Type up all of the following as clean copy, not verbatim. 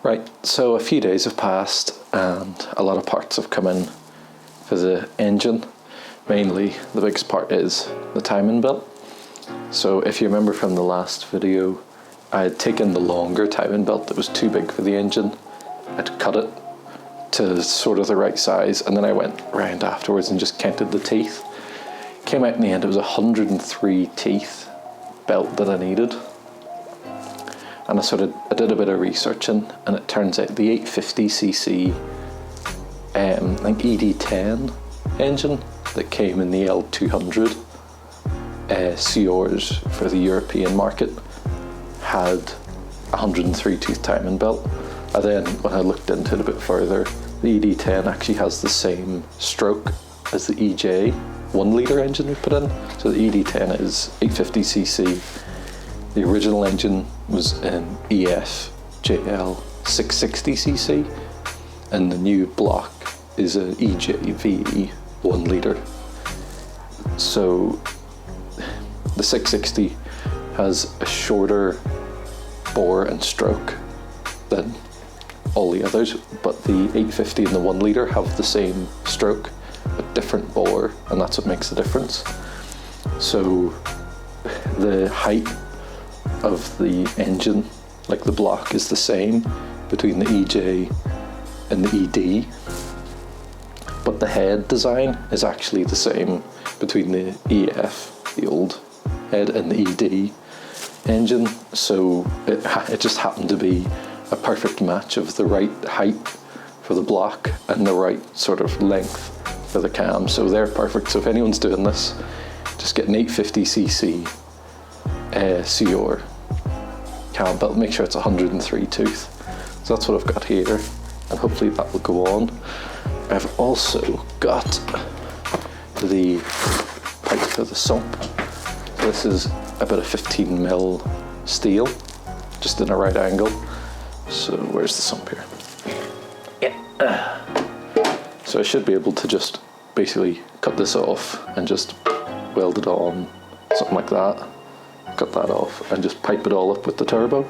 Right, so a few days have passed and a lot of parts have come in for the engine. Mainly, the biggest part is the timing belt. So if you remember from the last video, I had taken the longer timing belt that was too big for the engine. I'd cut it to sort of the right size, and then I went round afterwards and just counted the teeth. Came out in the end, it was 103 teeth belt that I needed. And I did a bit of researching, and it turns out the 850cc I think ED10 engine that came in the L200 CRs for the European market had 103 tooth timing belt. And then when I looked into it a bit further, the ED10 actually has the same stroke as the EJ 1 litre engine we put in. So the ED10 is 850cc. The original engine was an EFJL 660cc, and the new block is an EJVE 1 litre. So the 660 has a shorter bore and stroke than all the others, but the 850 and the 1 litre have the same stroke but different bore, and that's what makes the difference. So the height of the engine, like the block, is the same between the EJ and the ED, but the head design is actually the same between the EF, the old head, and the ED engine. So it just happened to be a perfect match of the right height for the block and the right sort of length for the cam. So they're perfect. So if anyone's doing this, just get an 850cc CR cam belt. Make sure it's 103 tooth. So that's what I've got here, and hopefully that will go on. I've also got the pipe for the sump. So this is a bit of 15mm steel, just in a right angle. So where's the sump here? Yeah. So I should be able to just basically cut this off and just weld it on, something like that. Cut that off and just pipe it all up with the turbo.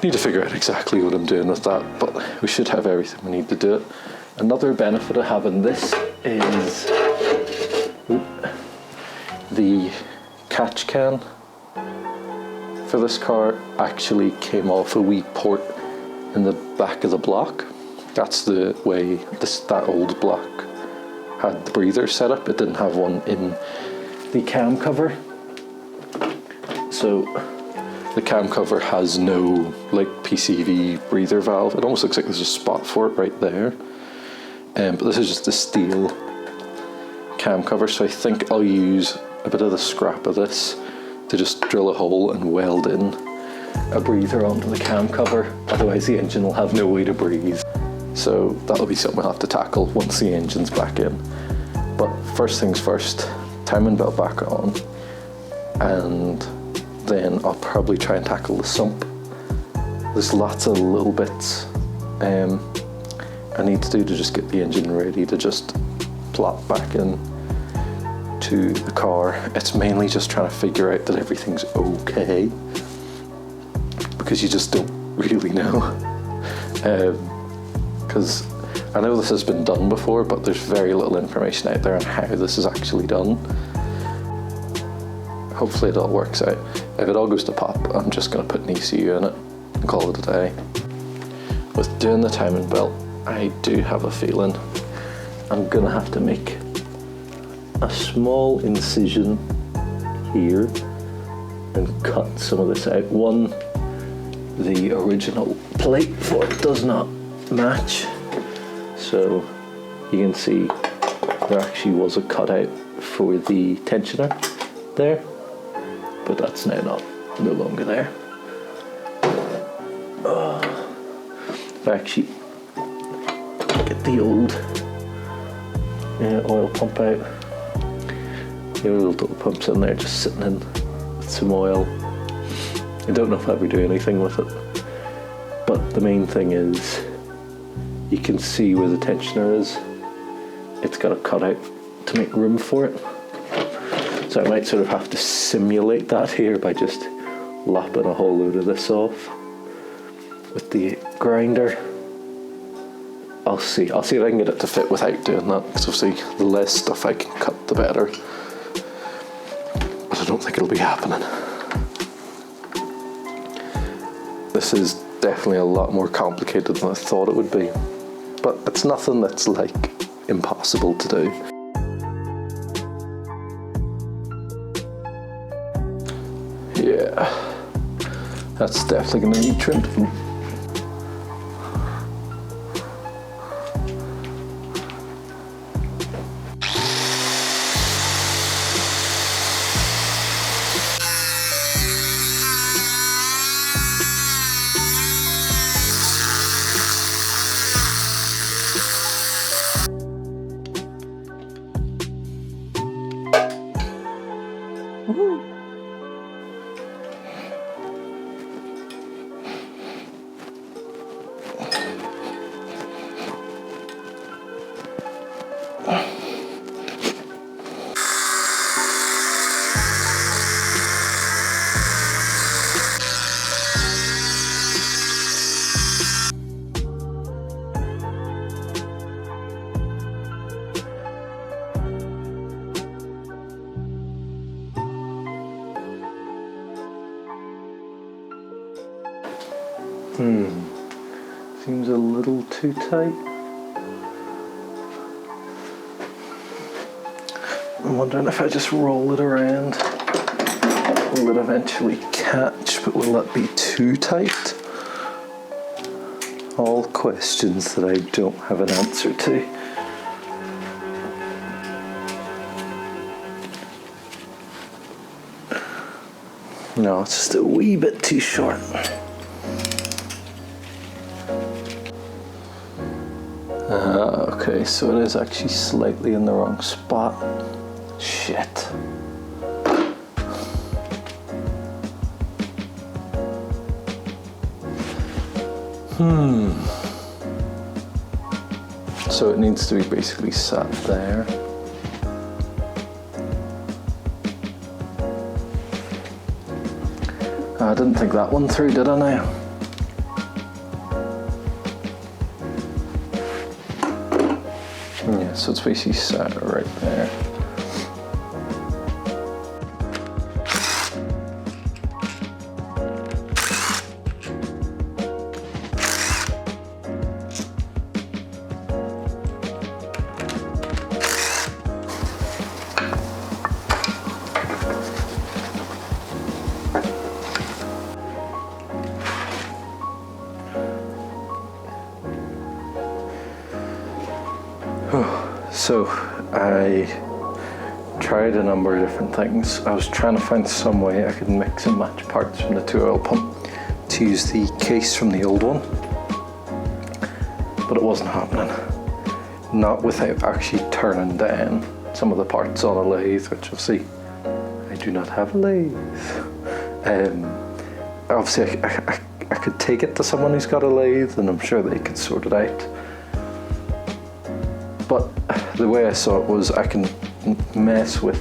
Need to figure out exactly what I'm doing with that, but we should have everything we need to do it. Another benefit of having this is the catch can for this car actually came off a wee port in the back of the block. That's the way that old block had the breather set up. It didn't have one in the cam cover. So the cam cover has no like PCV breather valve. It almost looks like there's a spot for it right there. But this is just a steel cam cover, so I think I'll use a bit of the scrap of this to just drill a hole and weld in a breather onto the cam cover. Otherwise the engine will have no way to breathe. So that'll be something we'll have to tackle once the engine's back in. But first things first, timing belt back on, and then I'll probably try and tackle the sump. There's lots of little bits I need to do to just get the engine ready to just plop back in to the car. It's mainly just trying to figure out that everything's okay, because you just don't really know. Because I know this has been done before, but there's very little information out there on how this is actually done. Hopefully it all works out. If it all goes to pop, I'm just going to put an ECU in it and call it a day. With doing the timing belt, I do have a feeling I'm going to have to make a small incision here and cut some of this out. One, the original plate for it does not match, so you can see there actually was a cutout for the tensioner there, but that's now no longer there. If I actually get the old oil pump out, the old little pump's in there just sitting in with some oil. I don't know if I'll ever do anything with it, but the main thing is you can see where the tensioner is. It's got a cutout to make room for it. So I might sort of have to simulate that here by just lopping a whole load of this off. with the grinder. I'll see if I can get it to fit without doing that, because obviously the less stuff I can cut, the better. But I don't think it'll be happening. This is definitely a lot more complicated than I thought it would be. But it's nothing that's like impossible to do. Yeah, that's definitely going to need trimmed. Seems a little too tight. I'm wondering if I just roll it around, will it eventually catch, but will that be too tight? All questions that I don't have an answer to. No, it's just a wee bit too short. Okay, so it is actually slightly in the wrong spot. Shit. So it needs to be basically sat there. I didn't think that one through, did I now? Yeah, so it's basically sat right there. So I tried a number of different things. I was trying to find some way I could mix and match parts from the 2-oil pump to use the case from the old one, but it wasn't happening. Not without actually turning down some of the parts on a lathe, which obviously I do not have a lathe. Obviously I could take it to someone who's got a lathe and I'm sure they could sort it out. But the way I saw it was I can mess with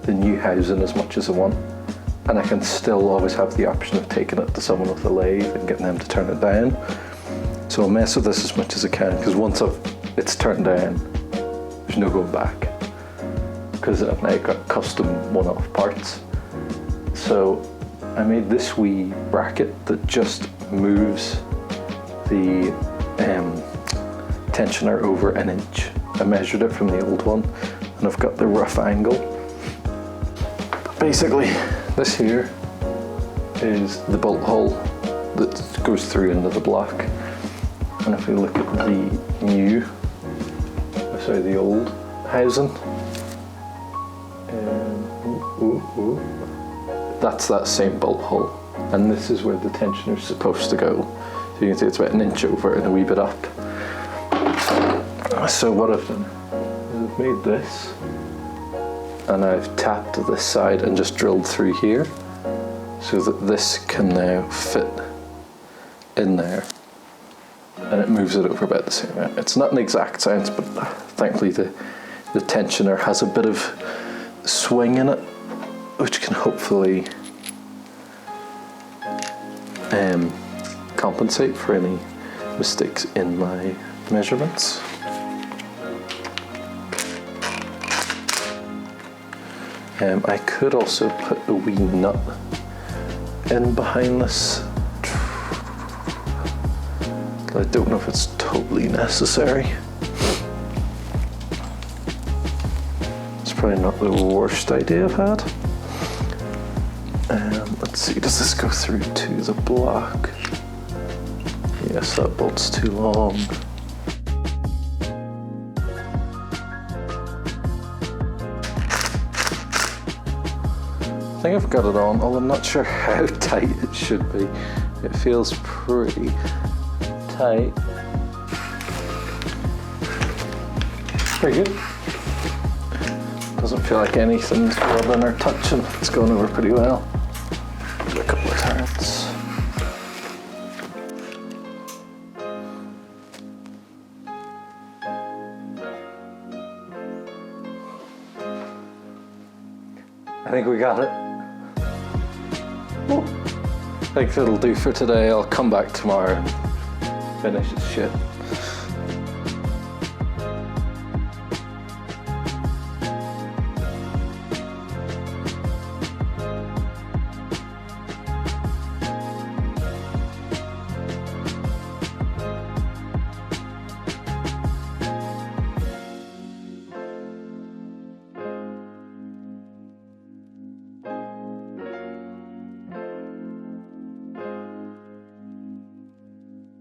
the new housing as much as I want, and I can still always have the option of taking it to someone with a lathe and getting them to turn it down. So I'll mess with this as much as I can, because once it's turned down, there's no going back, because I've now got custom one-off parts. So I made this wee bracket that just moves the tensioner over an inch. I measured it from the old one and I've got the rough angle. But basically this here is the bolt hole that goes through into the block, and if we look at the old housing, that's that same bolt hole, and this is where the tensioner is supposed to go. So you can see it's about an inch over and a wee bit up. So what I've done is I've made this, and I've tapped this side and just drilled through here so that this can now fit in there, and it moves it over about the same amount. It's not an exact science, but thankfully the tensioner has a bit of swing in it, which can hopefully compensate for any mistakes in my measurements. I could also put a wee nut in behind this. I don't know if it's totally necessary. It's probably not the worst idea I've had. Let's see, does this go through to the block? Yes, that bolt's too long. I think I've got it on, although I'm not sure how tight it should be. It feels pretty tight. Pretty good. Doesn't feel like anything's rubbing or touching. It's going over pretty well. Give it a couple of turns. I think we got it. I think that'll do for today. I'll come back tomorrow and finish this shit.